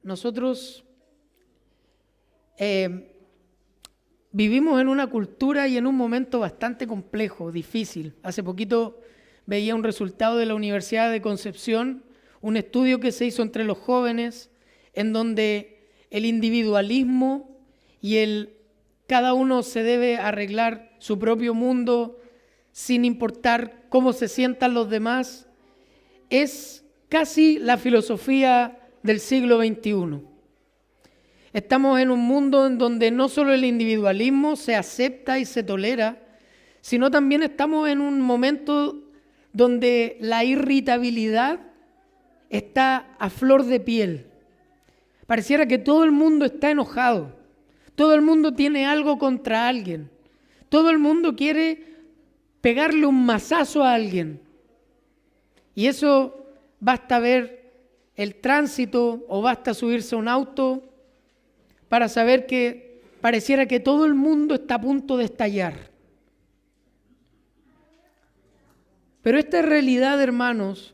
nosotros vivimos en una cultura y en un momento bastante complejo, difícil. Hace poquito veía un resultado de la Universidad de Concepción, un estudio que se hizo entre los jóvenes, en donde el individualismo y cada uno se debe arreglar su propio mundo sin importar cómo se sientan los demás, es casi la filosofía del siglo XXI. Estamos en un mundo en donde no solo el individualismo se acepta y se tolera, sino también estamos en un momento donde la irritabilidad está a flor de piel. Pareciera que todo el mundo está enojado, todo el mundo tiene algo contra alguien, todo el mundo quiere pegarle un mazazo a alguien. Y eso basta ver el tránsito o basta subirse a un auto para saber que pareciera que todo el mundo está a punto de estallar. Pero esta realidad, hermanos,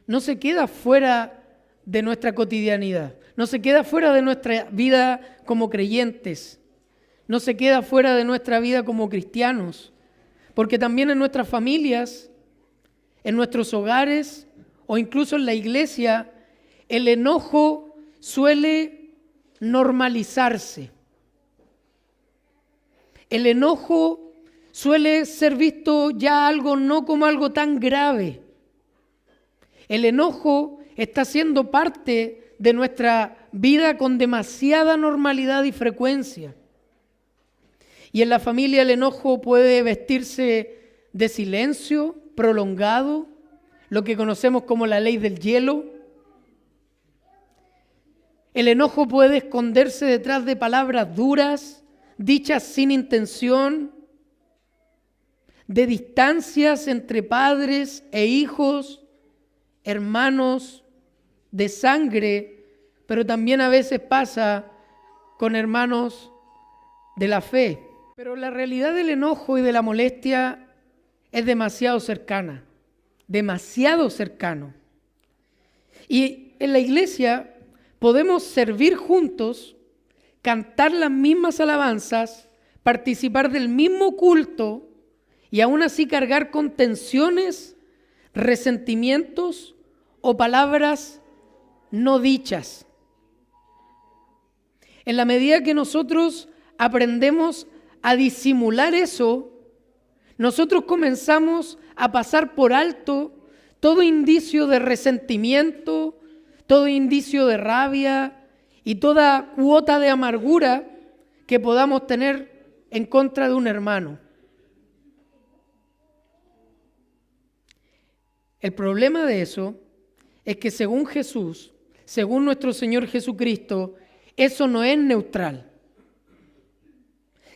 no se queda fuera de nuestra cotidianidad, no se queda fuera de nuestra vida como creyentes, no se queda fuera de nuestra vida como cristianos, porque también en nuestras familias, en nuestros hogares o incluso en la iglesia, el enojo suele normalizarse. El enojo suele ser visto ya algo no como algo tan grave. El enojo está siendo parte de nuestra vida con demasiada normalidad y frecuencia. Y en la familia el enojo puede vestirse de silencio prolongado, lo que conocemos como la ley del hielo. El enojo puede esconderse detrás de palabras duras, dichas sin intención, de distancias entre padres e hijos, hermanos de sangre, pero también a veces pasa con hermanos de la fe. Pero la realidad del enojo y de la molestia es demasiado cercana, demasiado cercano. Y en la iglesia podemos servir juntos, cantar las mismas alabanzas, participar del mismo culto y aún así cargar con tensiones, resentimientos o palabras no dichas. En la medida que nosotros aprendemos a disimular eso, nosotros comenzamos a pasar por alto todo indicio de resentimiento, todo indicio de rabia y toda cuota de amargura que podamos tener en contra de un hermano. El problema de eso es que según Jesús, según nuestro Señor Jesucristo, eso no es neutral.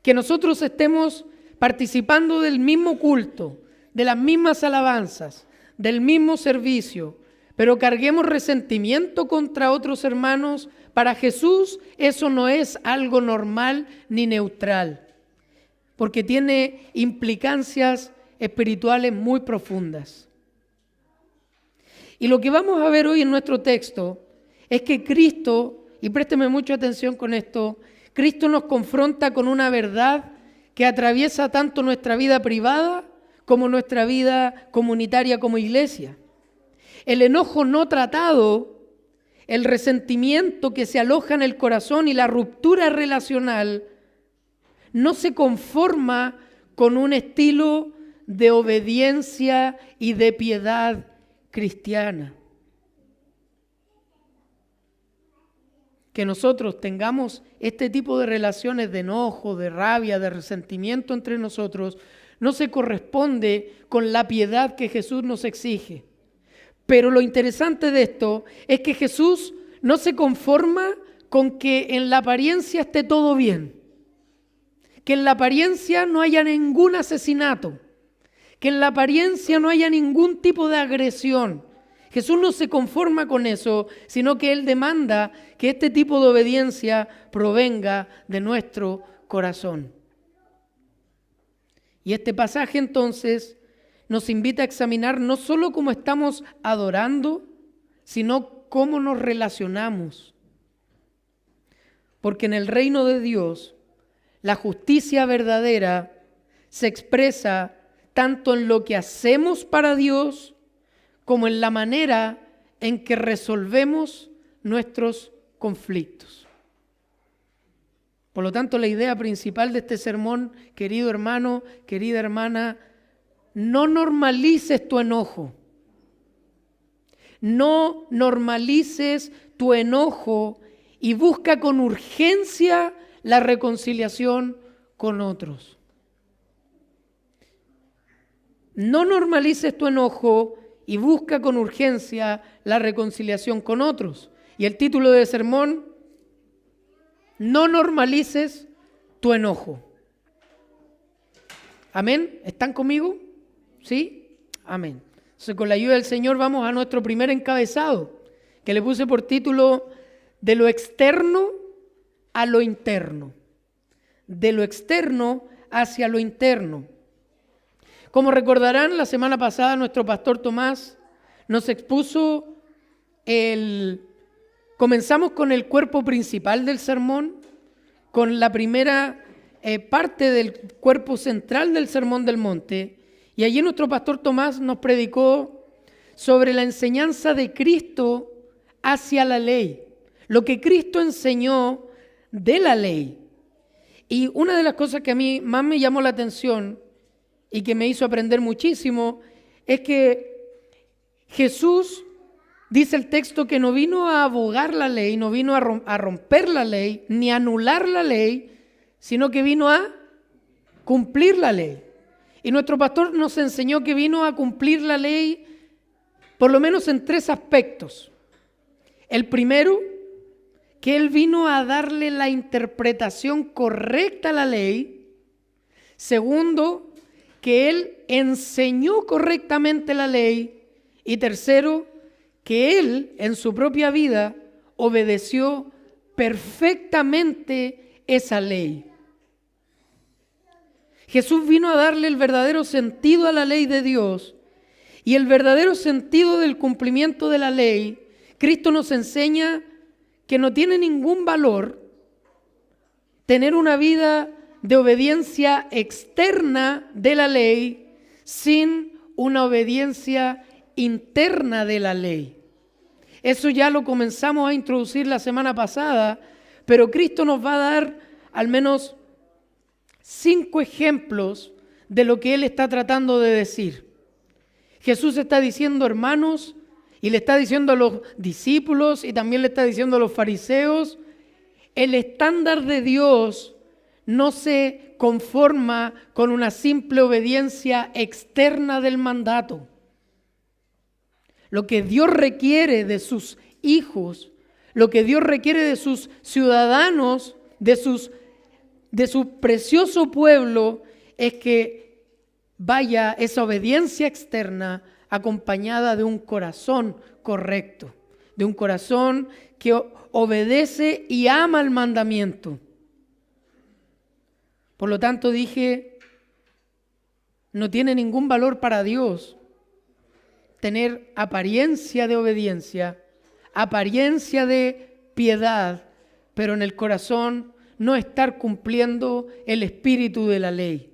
Que nosotros estemos participando del mismo culto, de las mismas alabanzas, del mismo servicio, pero carguemos resentimiento contra otros hermanos, para Jesús eso no es algo normal ni neutral, porque tiene implicancias espirituales muy profundas. Y lo que vamos a ver hoy en nuestro texto es que Cristo, y présteme mucha atención con esto, Cristo nos confronta con una verdad que atraviesa tanto nuestra vida privada como nuestra vida comunitaria como iglesia. El enojo no tratado, el resentimiento que se aloja en el corazón y la ruptura relacional no se conforma con un estilo de obediencia y de piedad cristiana. Que nosotros tengamos este tipo de relaciones de enojo, de rabia, de resentimiento entre nosotros, no se corresponde con la piedad que Jesús nos exige. Pero lo interesante de esto es que Jesús no se conforma con que en la apariencia esté todo bien, que en la apariencia no haya ningún asesinato, que en la apariencia no haya ningún tipo de agresión. Jesús no se conforma con eso, sino que Él demanda que este tipo de obediencia provenga de nuestro corazón. Y este pasaje entonces nos invita a examinar no solo cómo estamos adorando, sino cómo nos relacionamos. Porque en el reino de Dios, la justicia verdadera se expresa tanto en lo que hacemos para Dios como en la manera en que resolvemos nuestros conflictos. Por lo tanto, la idea principal de este sermón, querido hermano, querida hermana, no normalices tu enojo. No normalices tu enojo y busca con urgencia la reconciliación con otros. No normalices tu enojo y busca con urgencia la reconciliación con otros. Y el título del sermón: no normalices tu enojo. ¿Amén? ¿Están conmigo? ¿Sí? Amén. Entonces, con la ayuda del Señor vamos a nuestro primer encabezado, que le puse por título: de lo externo a lo interno. De lo externo hacia lo interno. Como recordarán, la semana pasada nuestro pastor Tomás nos expuso comenzamos con el cuerpo principal del sermón, con la primera parte del cuerpo central del Sermón del Monte, y allí nuestro pastor Tomás nos predicó sobre la enseñanza de Cristo hacia la ley, lo que Cristo enseñó de la ley. Y una de las cosas que a mí más me llamó la atención y que me hizo aprender muchísimo es que Jesús, dice el texto, que no vino a abogar la ley, no vino a romper la ley, ni a anular la ley, sino que vino a cumplir la ley. Y nuestro pastor nos enseñó que vino a cumplir la ley por lo menos en 3 aspectos. El primero, que Él vino a darle la interpretación correcta a la ley. Segundo, que Él enseñó correctamente la ley. Y tercero, que Él en su propia vida obedeció perfectamente esa ley. Jesús vino a darle el verdadero sentido a la ley de Dios, y el verdadero sentido del cumplimiento de la ley. Cristo nos enseña que no tiene ningún valor tener una vida de obediencia externa de la ley sin una obediencia interna de la ley. Eso ya lo comenzamos a introducir la semana pasada, pero Cristo nos va a dar al menos 5 ejemplos de lo que Él está tratando de decir. Jesús está diciendo, hermanos, y le está diciendo a los discípulos y también le está diciendo a los fariseos, el estándar de Dios no se conforma con una simple obediencia externa del mandato. Lo que Dios requiere de sus hijos, lo que Dios requiere de sus ciudadanos, de su precioso pueblo, es que vaya esa obediencia externa acompañada de un corazón correcto, de un corazón que obedece y ama el mandamiento. Por lo tanto dije, no tiene ningún valor para Dios tener apariencia de obediencia, apariencia de piedad, pero en el corazón no estar cumpliendo el espíritu de la ley.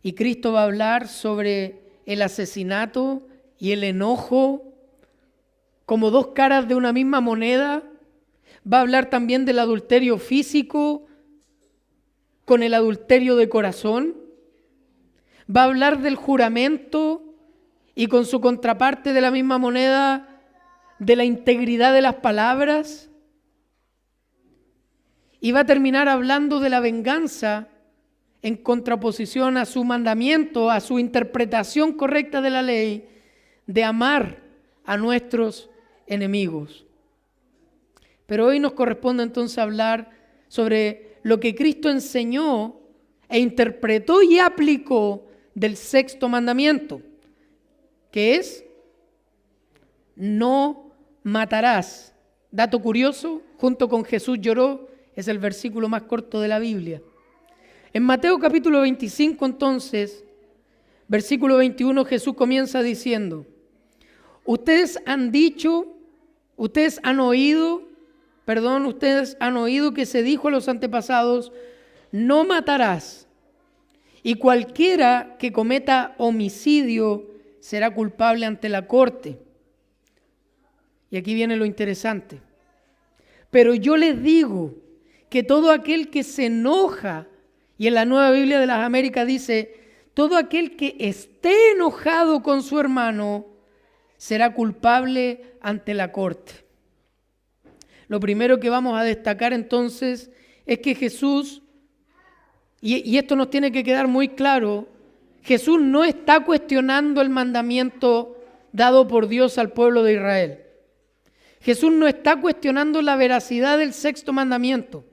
Y Cristo va a hablar sobre el asesinato y el enojo como 2 caras de una misma moneda. Va a hablar también del adulterio físico con el adulterio de corazón. Va a hablar del juramento y con su contraparte de la misma moneda, de la integridad de las palabras. Y va a terminar hablando de la venganza en contraposición a su mandamiento, a su interpretación correcta de la ley, de amar a nuestros enemigos. Pero hoy nos corresponde entonces hablar sobre lo que Cristo enseñó e interpretó y aplicó del 6º mandamiento, que es: no matarás. Dato curioso, junto con Jesús lloró, es el versículo más corto de la Biblia. En Mateo capítulo 25 entonces, versículo 21, Jesús comienza diciendo: ustedes han oído que se dijo a los antepasados, no matarás, y cualquiera que cometa homicidio será culpable ante la corte. Y aquí viene lo interesante. Pero yo les digo que todo aquel que se enoja, y en la Nueva Biblia de las Américas dice, todo aquel que esté enojado con su hermano será culpable ante la corte. Lo primero que vamos a destacar entonces es que Jesús, y esto nos tiene que quedar muy claro, Jesús no está cuestionando el mandamiento dado por Dios al pueblo de Israel. Jesús no está cuestionando la veracidad del sexto mandamiento.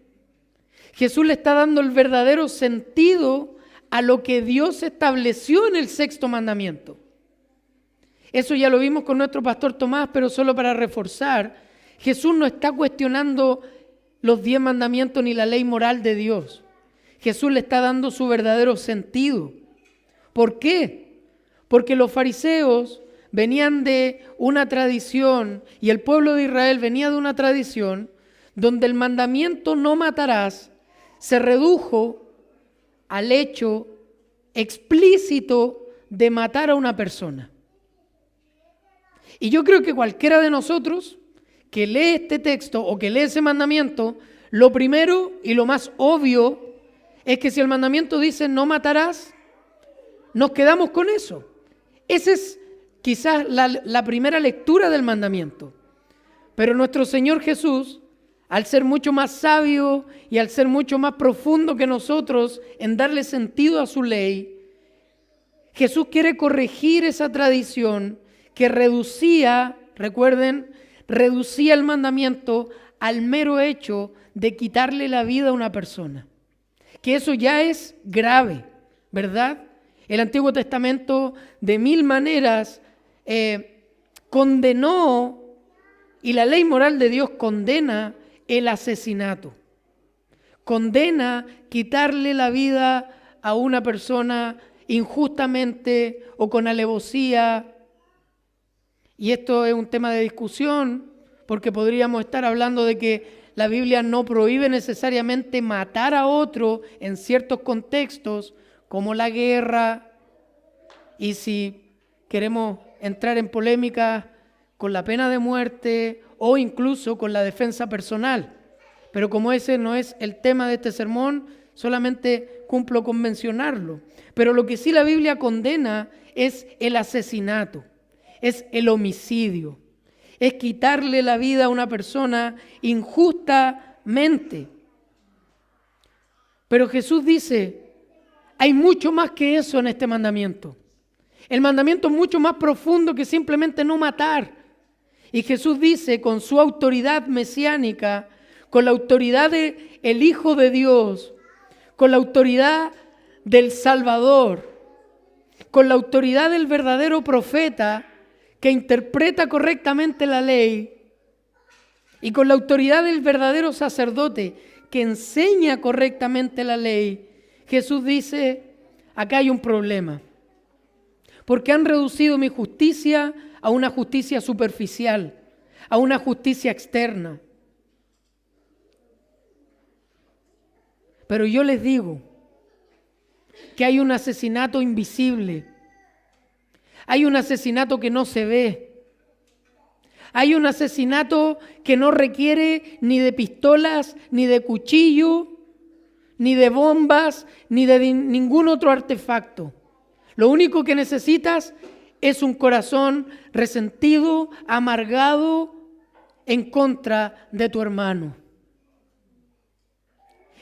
Jesús le está dando el verdadero sentido a lo que Dios estableció en el sexto mandamiento. Eso ya lo vimos con nuestro pastor Tomás, pero solo para reforzar, Jesús no está cuestionando los 10 mandamientos ni la ley moral de Dios. Jesús le está dando su verdadero sentido. ¿Por qué? Porque los fariseos venían de una tradición y el pueblo de Israel venía de una tradición donde el mandamiento no matarás se redujo al hecho explícito de matar a una persona. Y yo creo que cualquiera de nosotros que lee este texto o que lee ese mandamiento, lo primero y lo más obvio es que si el mandamiento dice no matarás, nos quedamos con eso. Esa es quizás la primera lectura del mandamiento. Pero nuestro Señor Jesús, al ser mucho más sabio y al ser mucho más profundo que nosotros en darle sentido a su ley, Jesús quiere corregir esa tradición que reducía, recuerden, reducía el mandamiento al mero hecho de quitarle la vida a una persona. Que eso ya es grave, ¿verdad? El Antiguo Testamento de 1000 maneras condenó, y la ley moral de Dios condena el asesinato. Condena quitarle la vida a una persona injustamente o con alevosía. Y esto es un tema de discusión, porque podríamos estar hablando de que la Biblia no prohíbe necesariamente matar a otro en ciertos contextos, como la guerra, y si queremos entrar en polémica con la pena de muerte o incluso con la defensa personal. Pero como ese no es el tema de este sermón, solamente cumplo con mencionarlo. Pero lo que sí la Biblia condena es el asesinato, es el homicidio, es quitarle la vida a una persona injustamente. Pero Jesús dice, hay mucho más que eso en este mandamiento. El mandamiento es mucho más profundo que simplemente no matar. Y Jesús dice, con su autoridad mesiánica, con la autoridad del Hijo de Dios, con la autoridad del Salvador, con la autoridad del verdadero profeta que interpreta correctamente la ley, y con la autoridad del verdadero sacerdote que enseña correctamente la ley, Jesús dice, acá hay un problema. Porque han reducido mi justicia a una justicia superficial, a una justicia externa. Pero yo les digo que hay un asesinato invisible, hay un asesinato que no se ve, hay un asesinato que no requiere ni de pistolas, ni de cuchillo, ni de bombas, ni de ningún otro artefacto. Lo único que necesitas es un corazón resentido, amargado en contra de tu hermano.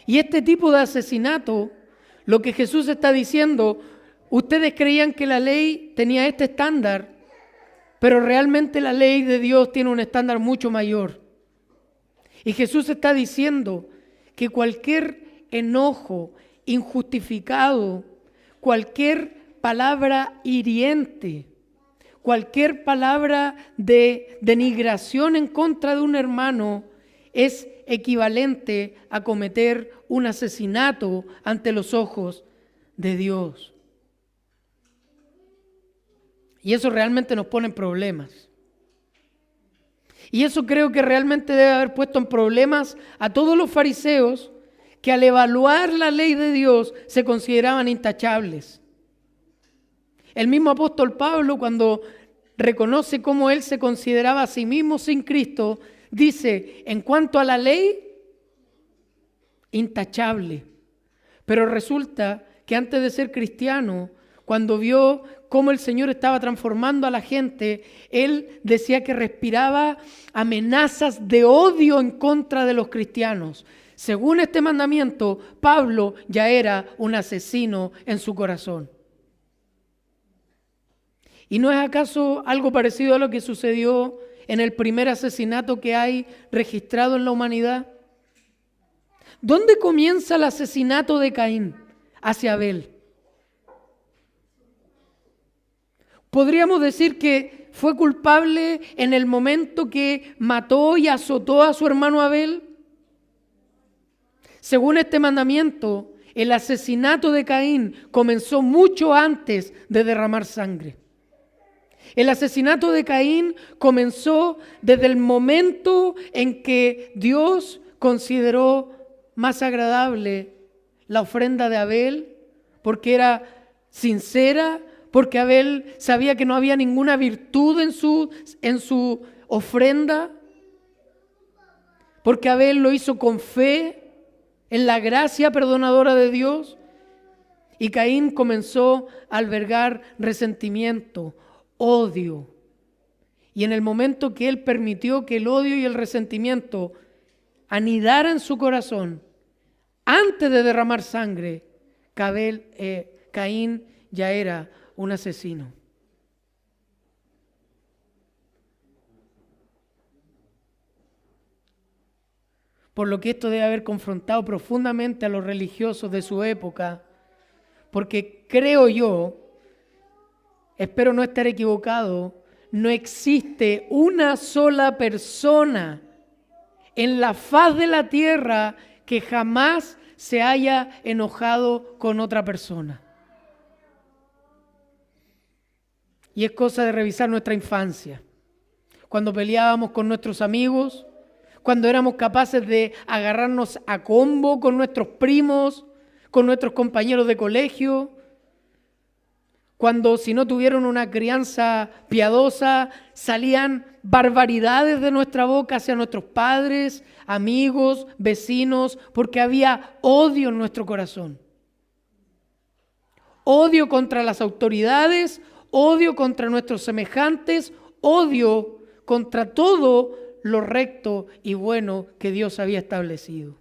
Y este tipo de asesinato, lo que Jesús está diciendo, ustedes creían que la ley tenía este estándar, pero realmente la ley de Dios tiene un estándar mucho mayor. Y Jesús está diciendo que cualquier enojo injustificado, cualquier palabra hiriente, cualquier palabra de denigración en contra de un hermano es equivalente a cometer un asesinato ante los ojos de Dios. Y eso realmente nos pone en problemas. Y eso creo que realmente debe haber puesto en problemas a todos los fariseos que al evaluar la ley de Dios se consideraban intachables. El mismo apóstol Pablo, cuando reconoce cómo él se consideraba a sí mismo sin Cristo, dice, en cuanto a la ley, intachable. Pero resulta que antes de ser cristiano, cuando vio cómo el Señor estaba transformando a la gente, él decía que respiraba amenazas de odio en contra de los cristianos. Según este mandamiento, Pablo ya era un asesino en su corazón. ¿Y no es acaso algo parecido a lo que sucedió en el primer asesinato que hay registrado en la humanidad? ¿Dónde comienza el asesinato de Caín hacia Abel? Podríamos decir que fue culpable en el momento que mató y azotó a su hermano Abel. Según este mandamiento, el asesinato de Caín comenzó mucho antes de derramar sangre. El asesinato de Caín comenzó desde el momento en que Dios consideró más agradable la ofrenda de Abel, porque era sincera, porque Abel sabía que no había ninguna virtud en su ofrenda, porque Abel lo hizo con fe en la gracia perdonadora de Dios, y Caín comenzó a albergar resentimiento, odio. Y en el momento que él permitió que el odio y el resentimiento anidaran en su corazón, antes de derramar sangre, Caín ya era un asesino. Por lo que esto debe haber confrontado profundamente a los religiosos de su época, porque creo yo, espero no estar equivocado, no existe una sola persona en la faz de la tierra que jamás se haya enojado con otra persona. Y es cosa de revisar nuestra infancia. Cuando peleábamos con nuestros amigos, cuando éramos capaces de agarrarnos a combo con nuestros primos, con nuestros compañeros de colegio, cuando si no tuvieron una crianza piadosa, salían barbaridades de nuestra boca hacia nuestros padres, amigos, vecinos, porque había odio en nuestro corazón. Odio contra las autoridades, odio contra nuestros semejantes, odio contra todo lo recto y bueno que Dios había establecido.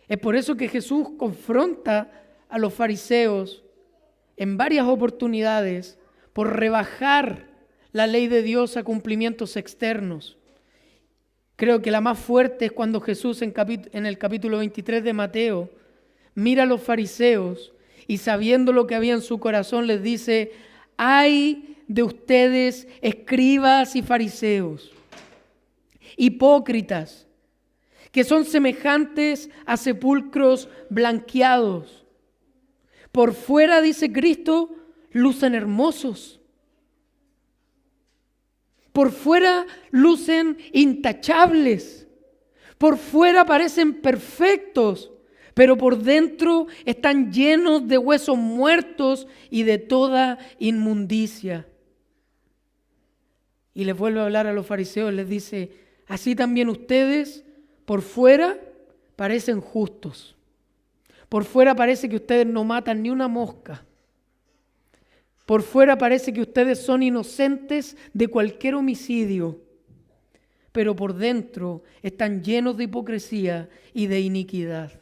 Es por eso que Jesús confronta a los fariseos en varias oportunidades por rebajar la ley de Dios a cumplimientos externos. Creo que la más fuerte es cuando Jesús en el capítulo 23 de Mateo mira a los fariseos y sabiendo lo que había en su corazón les dice: ¡ay de ustedes, escribas y fariseos, hipócritas, que son semejantes a sepulcros blanqueados! Por fuera, dice Cristo, lucen hermosos. Por fuera lucen intachables. Por fuera parecen perfectos, pero por dentro están llenos de huesos muertos y de toda inmundicia. Y les vuelve a hablar a los fariseos, les dice: así también ustedes por fuera parecen justos. Por fuera parece que ustedes no matan ni una mosca. Por fuera parece que ustedes son inocentes de cualquier homicidio. Pero por dentro están llenos de hipocresía y de iniquidad.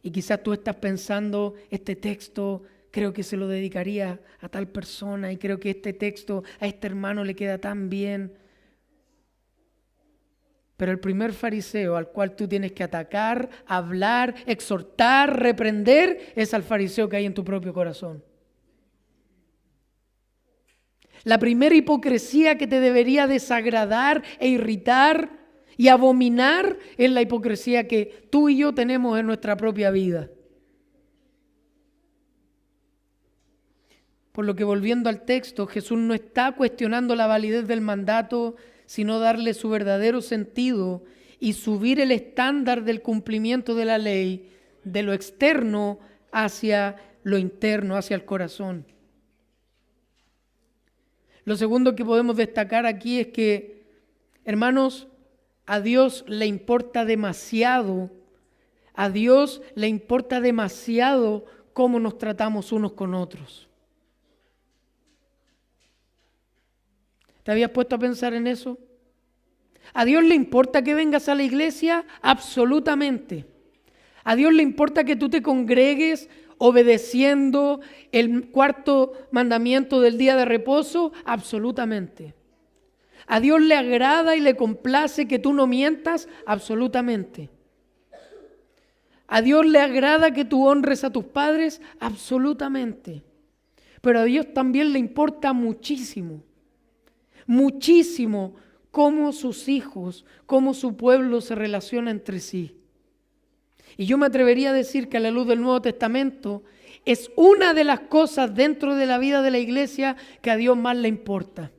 Y quizás tú estás pensando, este texto creo que se lo dedicaría a tal persona y creo que este texto a este hermano le queda tan bien. Pero el primer fariseo al cual tú tienes que atacar, hablar, exhortar, reprender, es al fariseo que hay en tu propio corazón. La primera hipocresía que te debería desagradar e irritar y abominar es la hipocresía que tú y yo tenemos en nuestra propia vida. Por lo que, volviendo al texto, Jesús no está cuestionando la validez del mandato, sino darle su verdadero sentido y subir el estándar del cumplimiento de la ley de lo externo hacia lo interno, hacia el corazón. Lo segundo que podemos destacar aquí es que, hermanos, a Dios le importa demasiado, cómo nos tratamos unos con otros. ¿Te habías puesto a pensar en eso? ¿A Dios le importa que vengas a la iglesia? Absolutamente. ¿A Dios le importa que tú te congregues obedeciendo el cuarto mandamiento del día de reposo? Absolutamente. ¿A Dios le agrada y le complace que tú no mientas? Absolutamente. ¿A Dios le agrada que tú honres a tus padres? Absolutamente. Pero a Dios también le importa muchísimo cómo sus hijos, cómo su pueblo se relaciona entre sí. Y yo me atrevería a decir que a la luz del Nuevo Testamento es una de las cosas dentro de la vida de la iglesia que a Dios más le importa.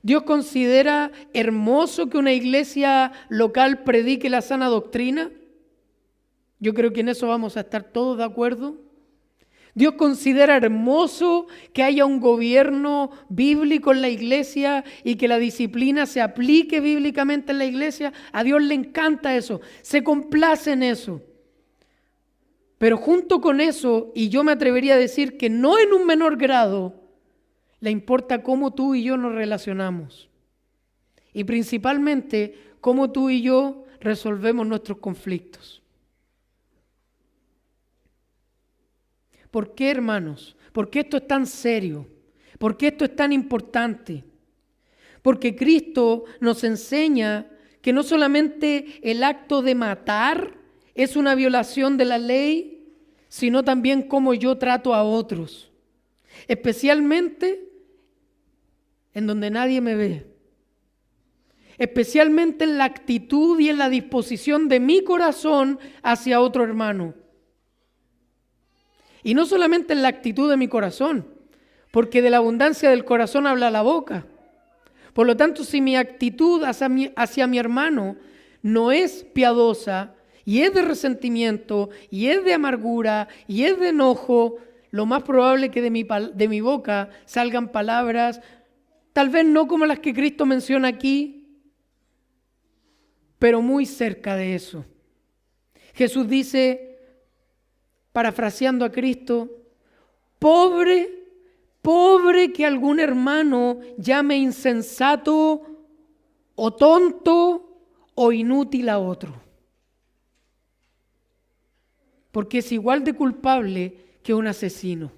Dios considera hermoso que una iglesia local predique la sana doctrina. Yo creo que en eso vamos a estar todos de acuerdo. Dios considera hermoso que haya un gobierno bíblico en la iglesia y que la disciplina se aplique bíblicamente en la iglesia. A Dios le encanta eso, se complace en eso. Pero junto con eso, y yo me atrevería a decir que no en un menor grado, le importa cómo tú y yo nos relacionamos. Y principalmente cómo tú y yo resolvemos nuestros conflictos. ¿Por qué, hermanos? ¿Por qué esto es tan serio? ¿Por qué esto es tan importante? Porque Cristo nos enseña que no solamente el acto de matar es una violación de la ley, sino también cómo yo trato a otros, especialmente en donde nadie me ve, especialmente en la actitud y en la disposición de mi corazón hacia otro hermano. Y no solamente en la actitud de mi corazón, porque de la abundancia del corazón habla la boca. Por lo tanto, si mi actitud hacia mi hermano no es piadosa, y es de resentimiento, y es de amargura, y es de enojo, lo más probable es que de mi boca salgan palabras, tal vez no como las que Cristo menciona aquí, pero muy cerca de eso. Jesús dice, parafraseando a Cristo, pobre que algún hermano llame insensato o tonto o inútil a otro. Porque es igual de culpable que un asesino.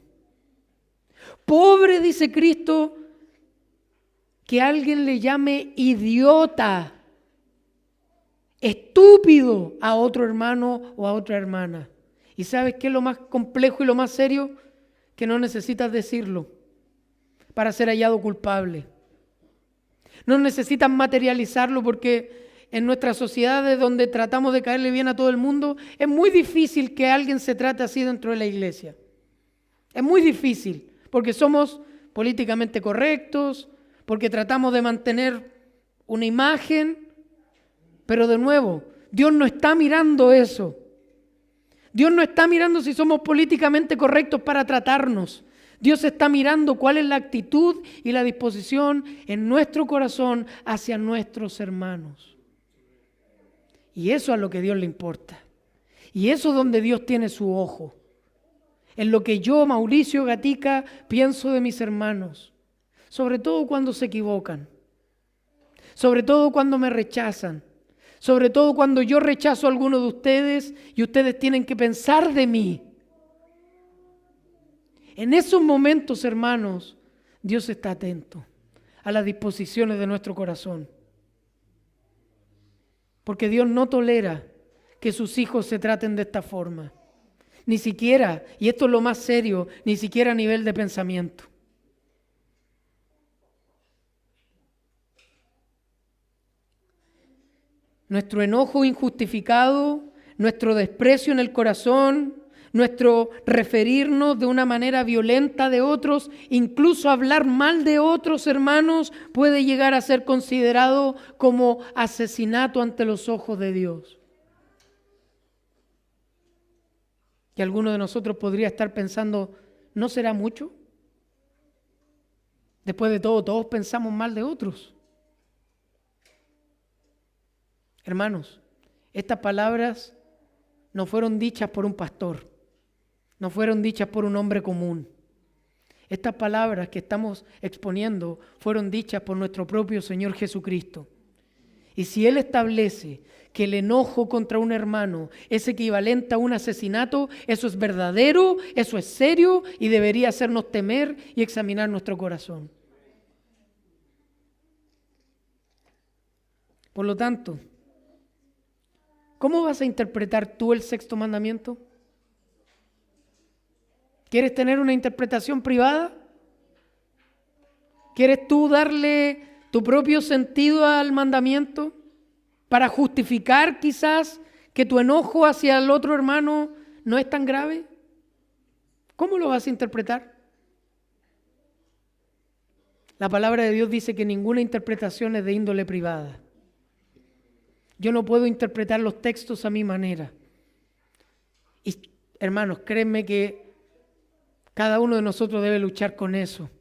Pobre, dice Cristo, que alguien le llame idiota, estúpido a otro hermano o a otra hermana. ¿Y sabes qué es lo más complejo y lo más serio? Que no necesitas decirlo para ser hallado culpable. No necesitas materializarlo porque en nuestras sociedades donde tratamos de caerle bien a todo el mundo, es muy difícil que alguien se trate así dentro de la iglesia. Es muy difícil porque somos políticamente correctos, porque tratamos de mantener una imagen, pero de nuevo, Dios no está mirando eso. Dios no está mirando si somos políticamente correctos para tratarnos. Dios está mirando cuál es la actitud y la disposición en nuestro corazón hacia nuestros hermanos. Y eso es a lo que a Dios le importa. Y eso es donde Dios tiene su ojo. En lo que yo, Mauricio Gatica, pienso de mis hermanos. Sobre todo cuando se equivocan. Sobre todo cuando me rechazan. Sobre todo cuando yo rechazo a alguno de ustedes y ustedes tienen que pensar de mí. En esos momentos, hermanos, Dios está atento a las disposiciones de nuestro corazón. Porque Dios no tolera que sus hijos se traten de esta forma. Ni siquiera, y esto es lo más serio, ni siquiera a nivel de pensamiento. Nuestro enojo injustificado, nuestro desprecio en el corazón, nuestro referirnos de una manera violenta de otros, incluso hablar mal de otros hermanos, puede llegar a ser considerado como asesinato ante los ojos de Dios. Y alguno de nosotros podría estar pensando, ¿no será mucho? Después de todo, todos pensamos mal de otros. Hermanos, estas palabras no fueron dichas por un pastor, no fueron dichas por un hombre común. Estas palabras que estamos exponiendo fueron dichas por nuestro propio Señor Jesucristo. Y si Él establece que el enojo contra un hermano es equivalente a un asesinato, eso es verdadero, eso es serio y debería hacernos temer y examinar nuestro corazón. Por lo tanto, ¿cómo vas a interpretar tú el sexto mandamiento? ¿Quieres tener una interpretación privada? ¿Quieres tú darle tu propio sentido al mandamiento para justificar quizás que tu enojo hacia el otro hermano no es tan grave? ¿Cómo lo vas a interpretar? La palabra de Dios dice que ninguna interpretación es de índole privada. Yo no puedo interpretar los textos a mi manera. Y hermanos, créanme que cada uno de nosotros debe luchar con eso.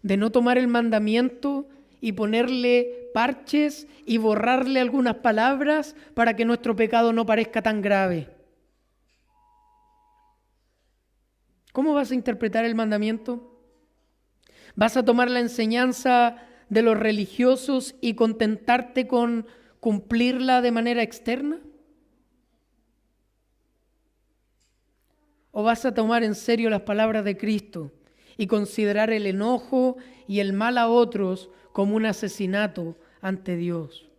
De no tomar el mandamiento y ponerle parches y borrarle algunas palabras para que nuestro pecado no parezca tan grave. ¿Cómo vas a interpretar el mandamiento? ¿Vas a tomar la enseñanza de los religiosos y contentarte con cumplirla de manera externa? ¿O vas a tomar en serio las palabras de Cristo y considerar el enojo y el mal a otros como un asesinato ante Dios?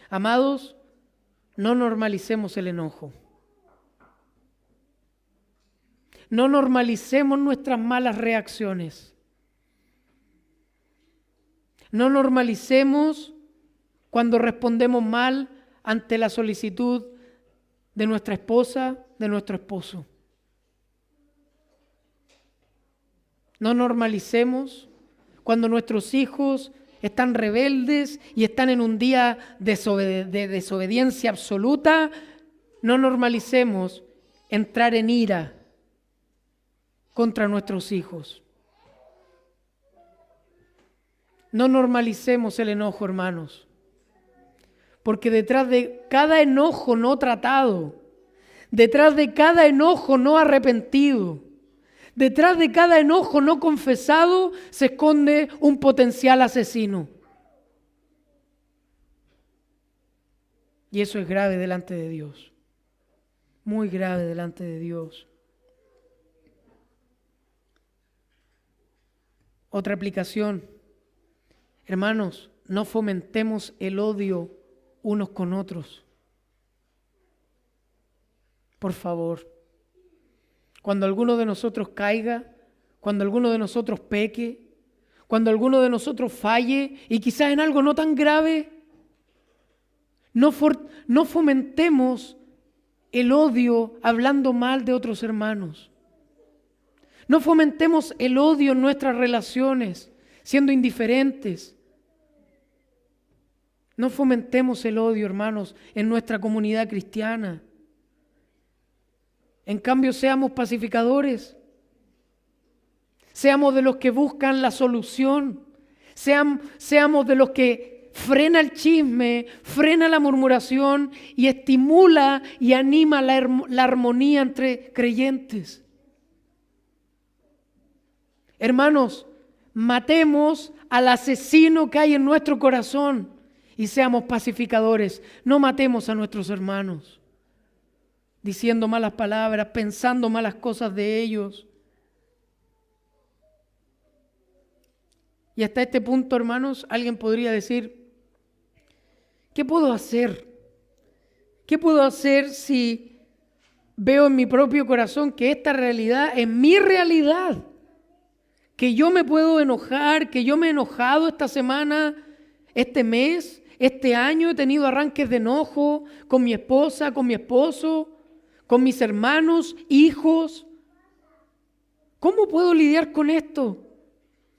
Amados, no normalicemos el enojo. No normalicemos nuestras malas reacciones. No normalicemos cuando respondemos mal ante la solicitud de nuestra esposa, de nuestro esposo. No normalicemos cuando nuestros hijos están rebeldes y están en un día de desobediencia absoluta. No normalicemos entrar en ira contra nuestros hijos. No normalicemos el enojo, hermanos. Porque detrás de cada enojo no tratado, detrás de cada enojo no arrepentido, detrás de cada enojo no confesado, se esconde un potencial asesino. Y eso es grave delante de Dios. Muy grave delante de Dios. Otra aplicación. Hermanos, no fomentemos el odio unos con otros. Por favor, cuando alguno de nosotros caiga, cuando alguno de nosotros peque, cuando alguno de nosotros falle y quizás en algo no tan grave, no fomentemos el odio hablando mal de otros hermanos. No fomentemos el odio en nuestras relaciones, siendo indiferentes. No fomentemos el odio, hermanos, en nuestra comunidad cristiana. En cambio, seamos pacificadores. Seamos de los que buscan la solución. Seamos de los que frena el chisme, frena la murmuración y estimula y anima la armonía entre creyentes. Hermanos, matemos al asesino que hay en nuestro corazón y seamos pacificadores. No matemos a nuestros hermanos diciendo malas palabras, pensando malas cosas de ellos. Y hasta este punto, hermanos, alguien podría decir, ¿qué puedo hacer? ¿Qué puedo hacer si veo en mi propio corazón que esta realidad es mi realidad? Que yo me puedo enojar, que yo me he enojado esta semana, este mes, este año he tenido arranques de enojo con mi esposa, con mi esposo, con mis hermanos, hijos. ¿Cómo puedo lidiar con esto?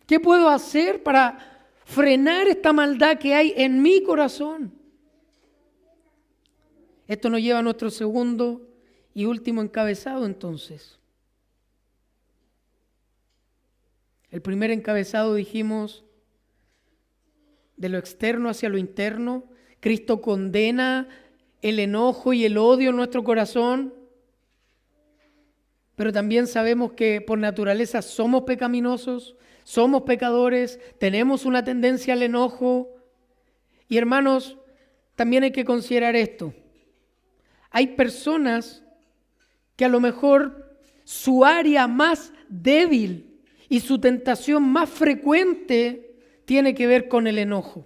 ¿Qué puedo hacer para frenar esta maldad que hay en mi corazón? Esto nos lleva a nuestro segundo y último encabezado entonces. El primer encabezado dijimos de lo externo hacia lo interno. Cristo condena el enojo y el odio en nuestro corazón, pero también sabemos que por naturaleza somos pecaminosos, somos pecadores, tenemos una tendencia al enojo. Y hermanos, también hay que considerar esto. Hay personas que a lo mejor su área más débil y su tentación más frecuente tiene que ver con el enojo,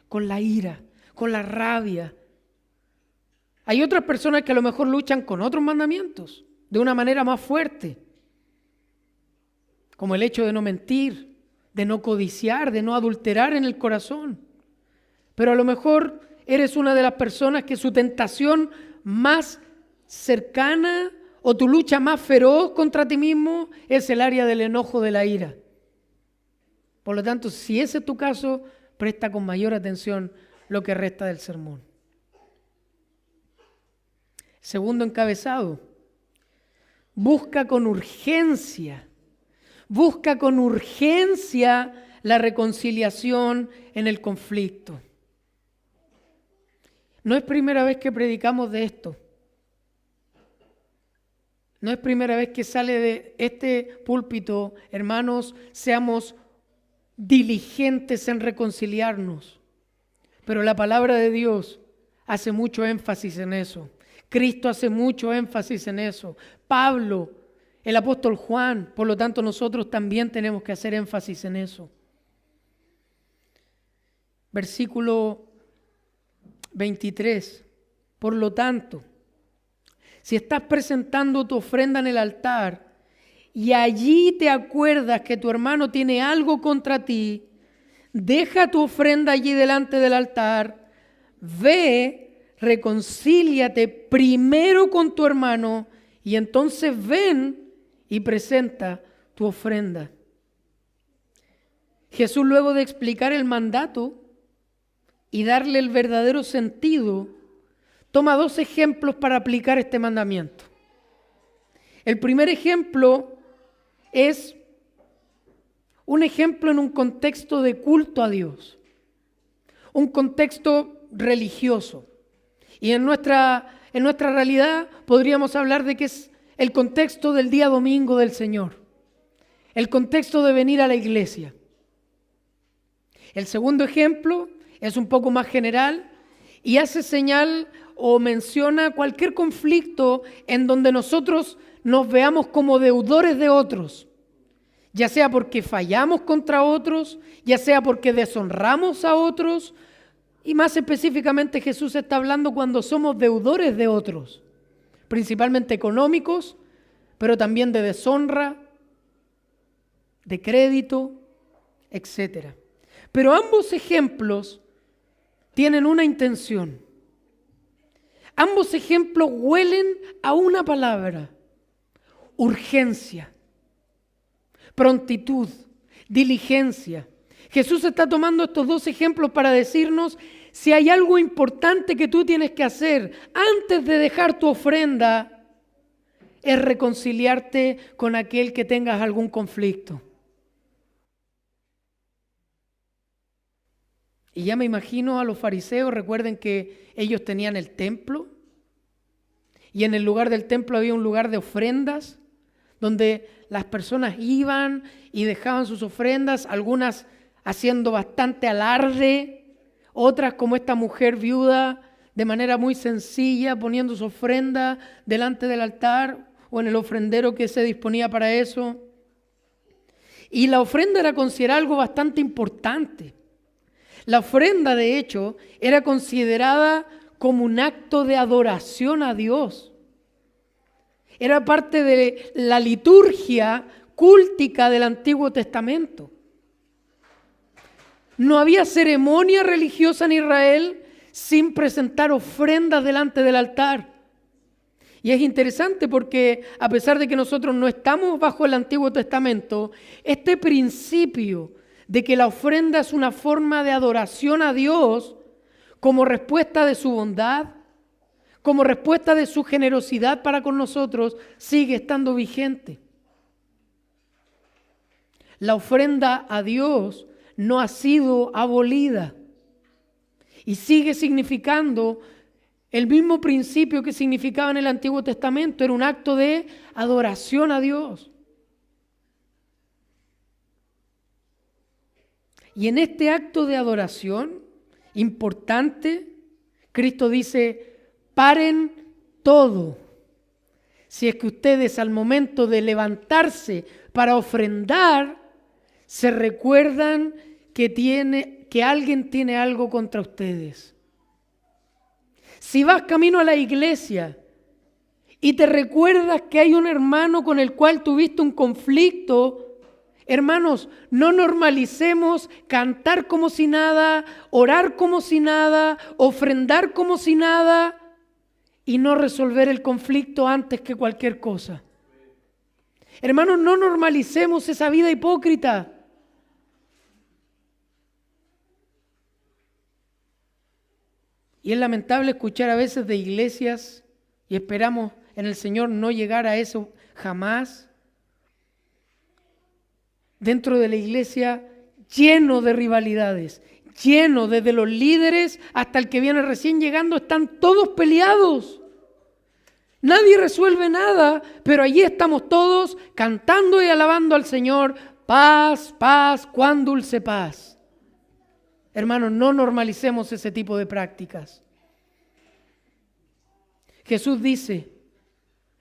con la ira, con la rabia. Hay otras personas que a lo mejor luchan con otros mandamientos de una manera más fuerte, como el hecho de no mentir, de no codiciar, de no adulterar en el corazón. Pero a lo mejor eres una de las personas que su tentación más cercana o tu lucha más feroz contra ti mismo es el área del enojo, de la ira. Por lo tanto, si ese es tu caso, presta con mayor atención lo que resta del sermón. Segundo encabezado, busca con urgencia la reconciliación en el conflicto. No es primera vez que predicamos de esto. No es primera vez que sale de este púlpito, hermanos, seamos diligentes en reconciliarnos. Pero la palabra de Dios hace mucho énfasis en eso. Cristo hace mucho énfasis en eso. Pablo, el apóstol Juan, por lo tanto nosotros también tenemos que hacer énfasis en eso. Versículo 23. Por lo tanto, si estás presentando tu ofrenda en el altar y allí te acuerdas que tu hermano tiene algo contra ti, deja tu ofrenda allí delante del altar, ve, reconcíliate primero con tu hermano y entonces ven y presenta tu ofrenda. Jesús, luego de explicar el mandato y darle el verdadero sentido, toma dos ejemplos para aplicar este mandamiento. El primer ejemplo es un ejemplo en un contexto de culto a Dios, un contexto religioso. Y en nuestra realidad podríamos hablar de que es el contexto del día domingo del Señor, el contexto de venir a la iglesia. El segundo ejemplo es un poco más general y hace señal o menciona cualquier conflicto en donde nosotros nos veamos como deudores de otros, ya sea porque fallamos contra otros, ya sea porque deshonramos a otros, y más específicamente Jesús está hablando cuando somos deudores de otros, principalmente económicos, pero también de deshonra, de crédito, etc. Pero ambos ejemplos tienen una intención. Ambos ejemplos huelen a una palabra: urgencia, prontitud, diligencia. Jesús está tomando estos dos ejemplos para decirnos: si hay algo importante que tú tienes que hacer antes de dejar tu ofrenda, es reconciliarte con aquel que tengas algún conflicto. Y ya me imagino a los fariseos. Recuerden que ellos tenían el templo y en el lugar del templo había un lugar de ofrendas donde las personas iban y dejaban sus ofrendas, algunas haciendo bastante alarde, otras como esta mujer viuda de manera muy sencilla poniendo su ofrenda delante del altar o en el ofrendero que se disponía para eso. Y la ofrenda era considerada algo bastante importante. La ofrenda, de hecho, era considerada como un acto de adoración a Dios. Era parte de la liturgia cúltica del Antiguo Testamento. No había ceremonia religiosa en Israel sin presentar ofrendas delante del altar. Y es interesante porque a pesar de que nosotros no estamos bajo el Antiguo Testamento, este principio de que la ofrenda es una forma de adoración a Dios como respuesta de su bondad, como respuesta de su generosidad para con nosotros, sigue estando vigente. La ofrenda a Dios no ha sido abolida y sigue significando el mismo principio que significaba en el Antiguo Testamento. Era un acto de adoración a Dios. Y en este acto de adoración importante, Cristo dice: paren todo. Si es que ustedes al momento de levantarse para ofrendar, se recuerdan que alguien tiene algo contra ustedes. Si vas camino a la iglesia y te recuerdas que hay un hermano con el cual tuviste un conflicto, hermanos, no normalicemos cantar como si nada, orar como si nada, ofrendar como si nada y no resolver el conflicto antes que cualquier cosa. Hermanos, no normalicemos esa vida hipócrita. Y es lamentable escuchar a veces de iglesias, y esperamos en el Señor no llegar a eso jamás, dentro de la iglesia lleno de rivalidades, lleno desde los líderes hasta el que viene recién llegando, están todos peleados. Nadie resuelve nada, pero allí estamos todos cantando y alabando al Señor. Paz, paz, cuán dulce paz. Hermanos, no normalicemos ese tipo de prácticas. Jesús dice,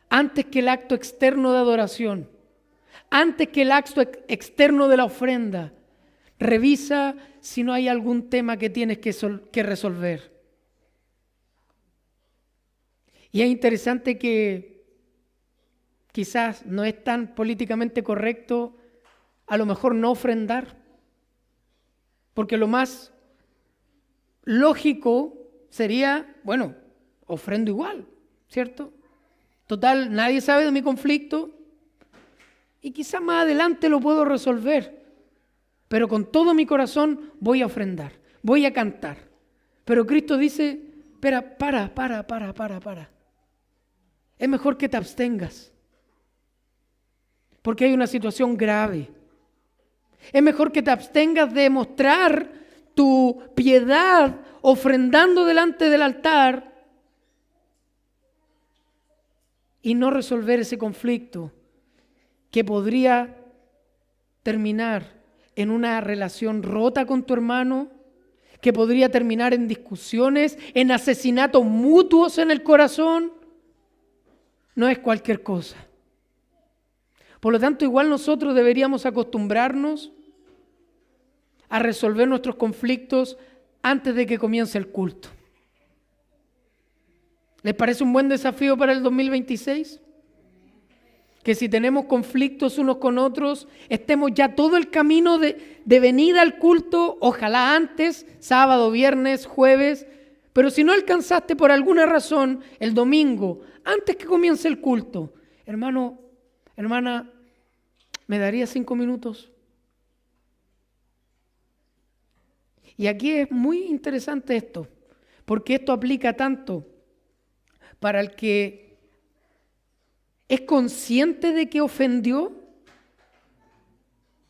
antes que el acto externo de adoración, antes que el acto externo de la ofrenda, revisa si no hay algún tema que tienes que resolver. Y es interesante que quizás no es tan políticamente correcto a lo mejor no ofrendar, porque lo más lógico sería, bueno, ofrendo igual, ¿cierto? Total, nadie sabe de mi conflicto y quizás más adelante lo puedo resolver, pero con todo mi corazón voy a ofrendar, voy a cantar. Pero Cristo dice, espera, para. Es mejor que te abstengas, porque hay una situación grave. Es mejor que te abstengas de mostrar tu piedad ofrendando delante del altar y no resolver ese conflicto que podría terminar en una relación rota con tu hermano, que podría terminar en discusiones, en asesinatos mutuos en el corazón. No es cualquier cosa. Por lo tanto, igual nosotros deberíamos acostumbrarnos a resolver nuestros conflictos antes de que comience el culto. ¿Les parece un buen desafío para el 2026? Que si tenemos conflictos unos con otros, estemos ya todo el camino de venida al culto, ojalá antes, sábado, viernes, jueves, pero si no alcanzaste por alguna razón el domingo, antes que comience el culto, hermano, hermana, ¿me daría 5 minutos? Y aquí es muy interesante esto, porque esto aplica tanto para el que es consciente de que ofendió.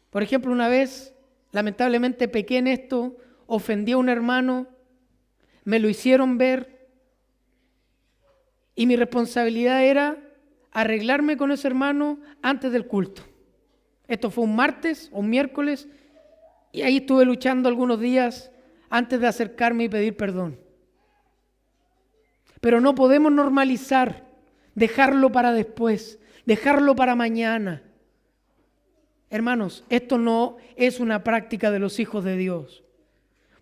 Por ejemplo, una vez, lamentablemente pequé en esto, ofendí a un hermano, me lo hicieron ver y mi responsabilidad era arreglarme con ese hermano antes del culto. Esto fue un martes o un miércoles y ahí estuve luchando algunos días antes de acercarme y pedir perdón. Pero no podemos normalizar, dejarlo para después, dejarlo para mañana. Hermanos, esto no es una práctica de los hijos de Dios.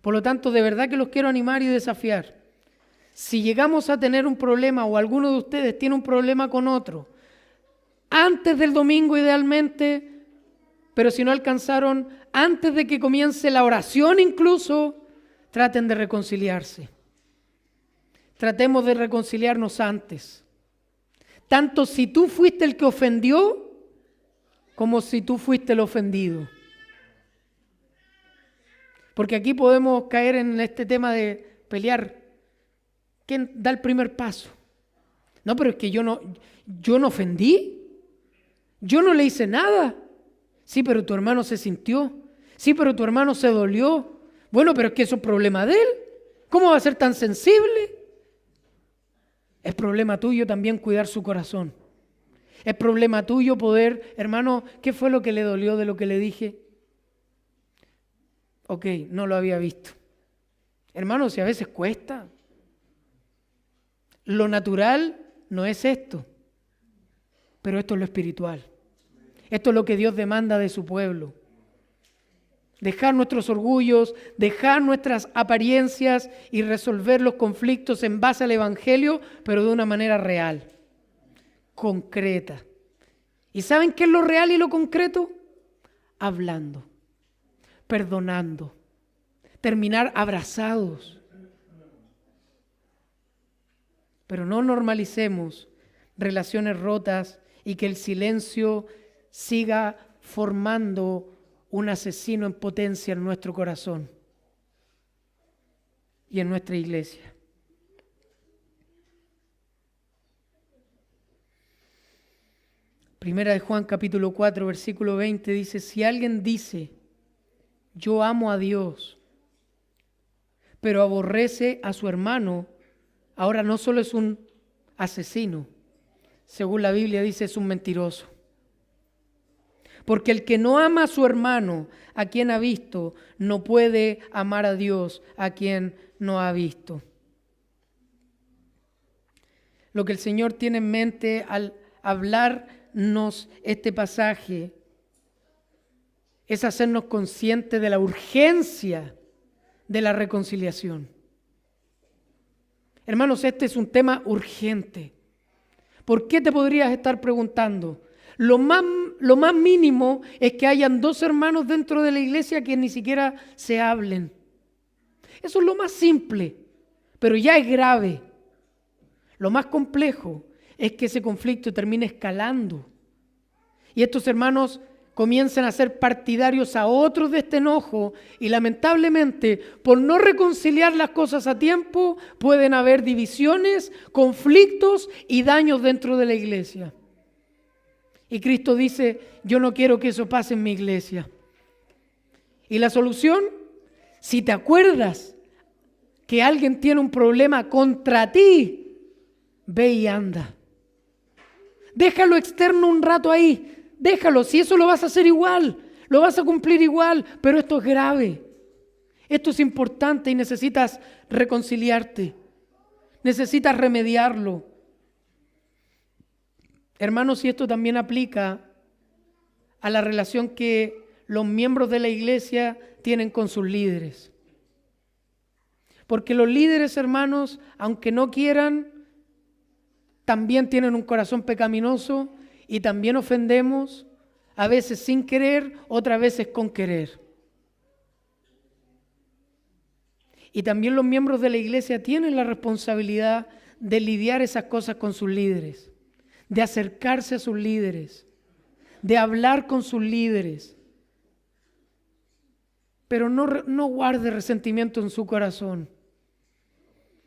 Por lo tanto, de verdad que los quiero animar y desafiar. Si llegamos a tener un problema o alguno de ustedes tiene un problema con otro, antes del domingo idealmente, pero si no alcanzaron, antes de que comience la oración incluso, traten de reconciliarse. Tratemos de reconciliarnos antes. tanto si tú fuiste el que ofendió, como si tú fuiste el ofendido. Porque aquí podemos caer en este tema de pelear. ¿Quién da el primer paso? No, pero es que yo no ofendí. Yo no le hice nada. Sí, pero tu hermano se sintió. Sí, pero tu hermano se dolió. Bueno, pero es que eso es problema de él. ¿Cómo va a ser tan sensible? Es problema tuyo también cuidar su corazón. Es problema tuyo poder, hermano, ¿qué fue lo que le dolió de lo que le dije? Ok, no lo había visto. Hermano, si a veces cuesta. Lo natural no es esto, pero esto es lo espiritual. Esto es lo que Dios demanda de su pueblo. Dejar nuestros orgullos, dejar nuestras apariencias y resolver los conflictos en base al Evangelio, pero de una manera real, concreta. ¿Y saben qué es lo real y lo concreto? Hablando, perdonando, terminar abrazados. Pero no normalicemos relaciones rotas y que el silencio siga formando un asesino en potencia en nuestro corazón y en nuestra iglesia. Primera de Juan capítulo 4 versículo 20 dice: si alguien dice yo amo a Dios, pero aborrece a su hermano, ahora no solo es un asesino, según la Biblia dice, es un mentiroso. Porque el que no ama a su hermano, a quien ha visto, no puede amar a Dios, a quien no ha visto. Lo que el Señor tiene en mente al hablarnos este pasaje es hacernos conscientes de la urgencia de la reconciliación. Hermanos, este es un tema urgente. ¿Por qué te podrías estar preguntando? Lo más mínimo es que hayan dos hermanos dentro de la iglesia que ni siquiera se hablen. Eso es lo más simple, pero ya es grave. Lo más complejo es que ese conflicto termine escalando y estos hermanos comienzan a ser partidarios a otros de este enojo y lamentablemente por no reconciliar las cosas a tiempo pueden haber divisiones, conflictos y daños dentro de la iglesia. Y Cristo dice, yo no quiero que eso pase en mi iglesia. ¿Y la solución? Si te acuerdas que alguien tiene un problema contra ti, ve y anda. Déjalo externo un rato ahí. Déjalo, si eso lo vas a hacer igual, lo vas a cumplir igual, pero esto es grave. Esto es importante y necesitas reconciliarte. Necesitas remediarlo. Hermanos, y esto también aplica a la relación que los miembros de la iglesia tienen con sus líderes. Porque los líderes, hermanos, aunque no quieran, también tienen un corazón pecaminoso y también ofendemos, a veces sin querer, otras veces con querer. Y también los miembros de la iglesia tienen la responsabilidad de lidiar esas cosas con sus líderes, de acercarse a sus líderes, de hablar con sus líderes. Pero no guarde resentimiento en su corazón.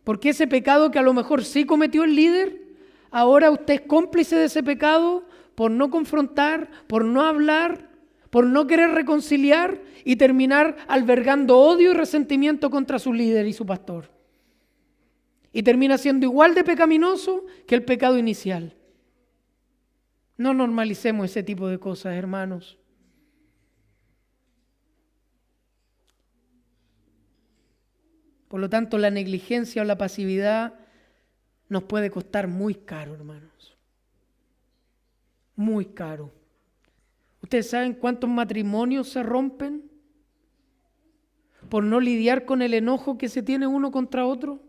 Porque ese pecado que a lo mejor sí cometió el líder, ahora usted es cómplice de ese pecado por no confrontar, por no hablar, por no querer reconciliar y terminar albergando odio y resentimiento contra su líder y su pastor. Y termina siendo igual de pecaminoso que el pecado inicial. No normalicemos ese tipo de cosas, hermanos. Por lo tanto, la negligencia o la pasividad nos puede costar muy caro, hermanos. Muy caro. ¿Ustedes saben cuántos matrimonios se rompen por no lidiar con el enojo que se tiene uno contra otro?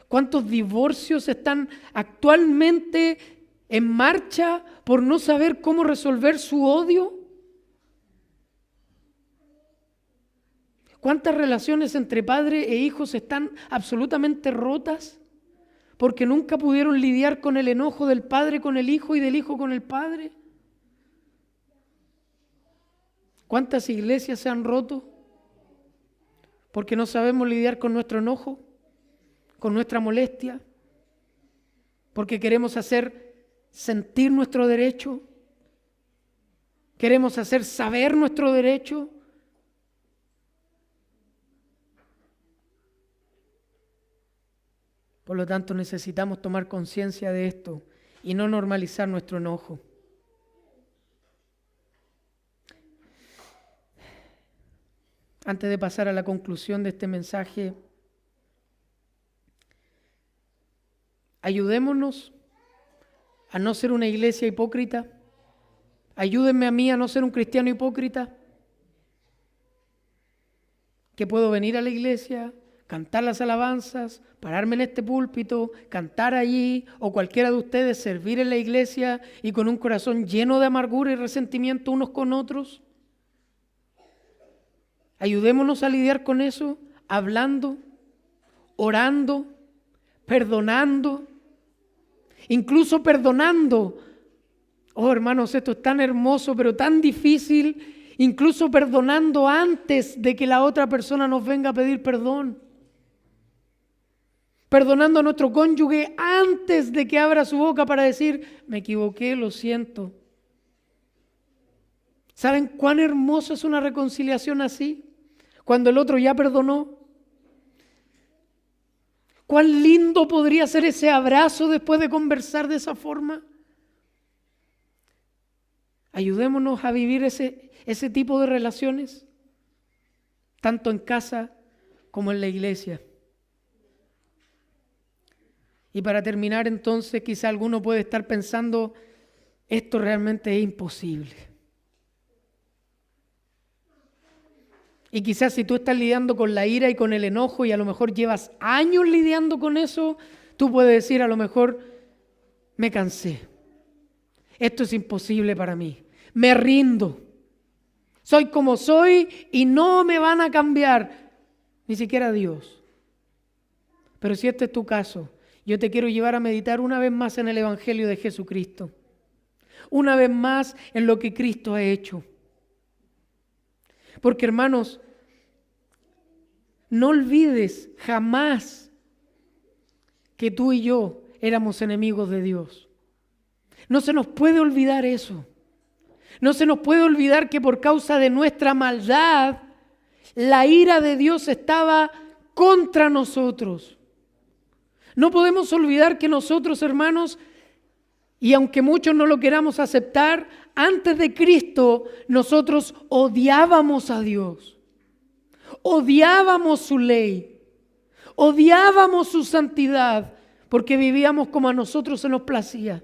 ¿Cuántos divorcios están actualmente en marcha por no saber cómo resolver su odio? ¿Cuántas relaciones entre padre e hijos están absolutamente rotas porque nunca pudieron lidiar con el enojo del Padre con el Hijo y del Hijo con el Padre. ¿Cuántas iglesias se han roto porque no sabemos lidiar con nuestro enojo, con nuestra molestia, porque queremos hacer sentir nuestro derecho, queremos hacer saber nuestro derecho? Por lo tanto, necesitamos tomar conciencia de esto y no normalizar nuestro enojo. Antes de pasar a la conclusión de este mensaje, ayudémonos a no ser una iglesia hipócrita. Ayúdenme a mí a no ser un cristiano hipócrita, que puedo venir a la iglesia, cantar las alabanzas, pararme en este púlpito, cantar allí, o cualquiera de ustedes servir en la iglesia y con un corazón lleno de amargura y resentimiento unos con otros. Ayudémonos a lidiar con eso, hablando, orando, perdonando, incluso perdonando. Oh, hermanos, esto es tan hermoso, pero tan difícil, incluso perdonando antes de que la otra persona nos venga a pedir perdón. Perdonando a nuestro cónyuge antes de que abra su boca para decir, me equivoqué, lo siento. ¿Saben cuán hermoso es una reconciliación así? Cuando el otro ya perdonó. ¿Cuán lindo podría ser ese abrazo después de conversar de esa forma? Ayudémonos a vivir ese tipo de relaciones, tanto en casa como en la iglesia. Y para terminar entonces, quizá alguno puede estar pensando, esto realmente es imposible. Y quizás si tú estás lidiando con la ira y con el enojo y a lo mejor llevas años lidiando con eso, tú puedes decir a lo mejor, me cansé. Esto es imposible para mí. Me rindo. Soy como soy y no me van a cambiar. Ni siquiera Dios. Pero si este es tu caso, yo te quiero llevar a meditar una vez más en el Evangelio de Jesucristo. Una vez más en lo que Cristo ha hecho. Porque, hermanos, no olvides jamás que tú y yo éramos enemigos de Dios. No se nos puede olvidar eso. No se nos puede olvidar que por causa de nuestra maldad, la ira de Dios estaba contra nosotros. No podemos olvidar que nosotros, hermanos, y aunque muchos no lo queramos aceptar, antes de Cristo nosotros odiábamos a Dios, odiábamos su ley, odiábamos su santidad, porque vivíamos como a nosotros se nos placía.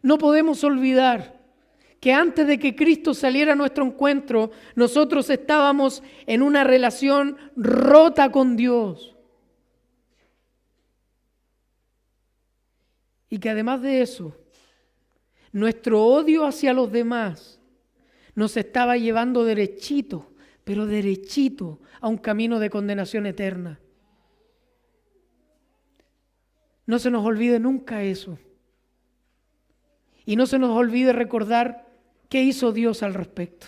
No podemos olvidar que antes de que Cristo saliera a nuestro encuentro, nosotros estábamos en una relación rota con Dios. Y que además de eso, nuestro odio hacia los demás nos estaba llevando derechito, pero derechito a un camino de condenación eterna. No se nos olvide nunca eso. Y no se nos olvide recordar qué hizo Dios al respecto.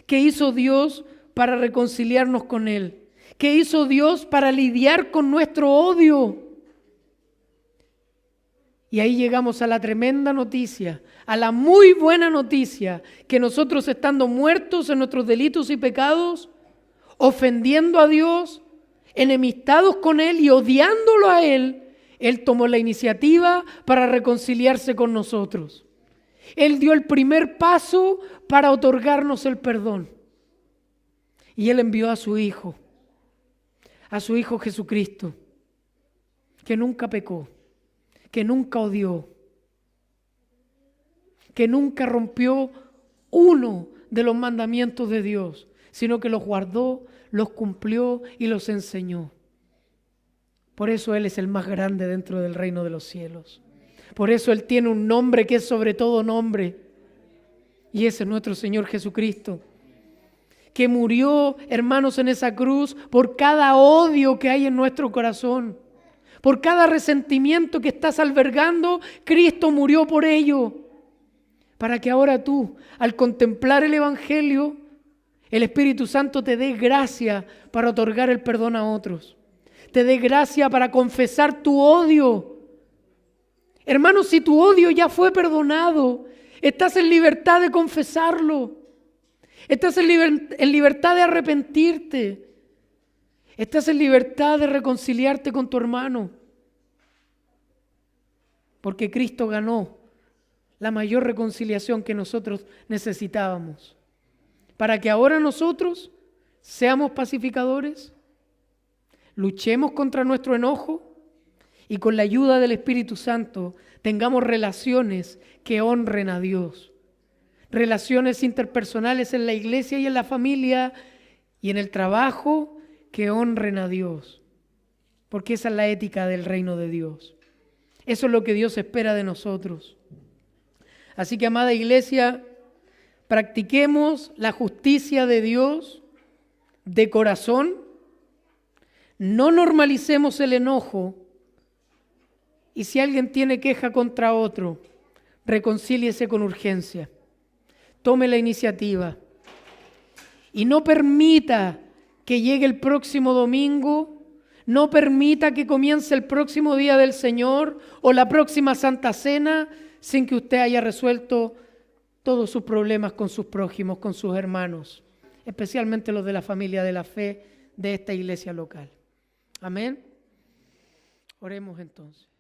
¿Qué hizo Dios para reconciliarnos con Él? ¿Qué hizo Dios para lidiar con nuestro odio? Y ahí llegamos a la tremenda noticia, a la muy buena noticia, que nosotros estando muertos en nuestros delitos y pecados, ofendiendo a Dios, enemistados con Él y odiándolo a Él, Él tomó la iniciativa para reconciliarse con nosotros. Él dio el primer paso para otorgarnos el perdón. Y Él envió a su Hijo Jesucristo, que nunca pecó, que nunca odió, que nunca rompió uno de los mandamientos de Dios, sino que los guardó, los cumplió y los enseñó. Por eso Él es el más grande dentro del reino de los cielos. Por eso Él tiene un nombre que es sobre todo nombre. Y ese es nuestro Señor Jesucristo, que murió, hermanos, en esa cruz por cada odio que hay en nuestro corazón. Por cada resentimiento que estás albergando, Cristo murió por ello. Para que ahora tú, al contemplar el Evangelio, el Espíritu Santo te dé gracia para otorgar el perdón a otros. Te dé gracia para confesar tu odio. Hermano, si tu odio ya fue perdonado, estás en libertad de confesarlo. Estás en libertad de arrepentirte. Estás en libertad de reconciliarte con tu hermano. Porque Cristo ganó la mayor reconciliación que nosotros necesitábamos. Para que ahora nosotros seamos pacificadores, luchemos contra nuestro enojo y con la ayuda del Espíritu Santo tengamos relaciones que honren a Dios. Relaciones interpersonales en la iglesia y en la familia y en el trabajo que honren a Dios. Porque esa es la ética del reino de Dios. Eso es lo que Dios espera de nosotros. Así que, amada iglesia, practiquemos la justicia de Dios de corazón. No normalicemos el enojo. Y si alguien tiene queja contra otro, reconcíliese con urgencia. Tome la iniciativa. Y no permita que llegue el próximo domingo, no permita que comience el próximo día del Señor o la próxima Santa Cena sin que usted haya resuelto todos sus problemas con sus prójimos, con sus hermanos, especialmente los de la familia de la fe de esta iglesia local. Amén. Oremos entonces.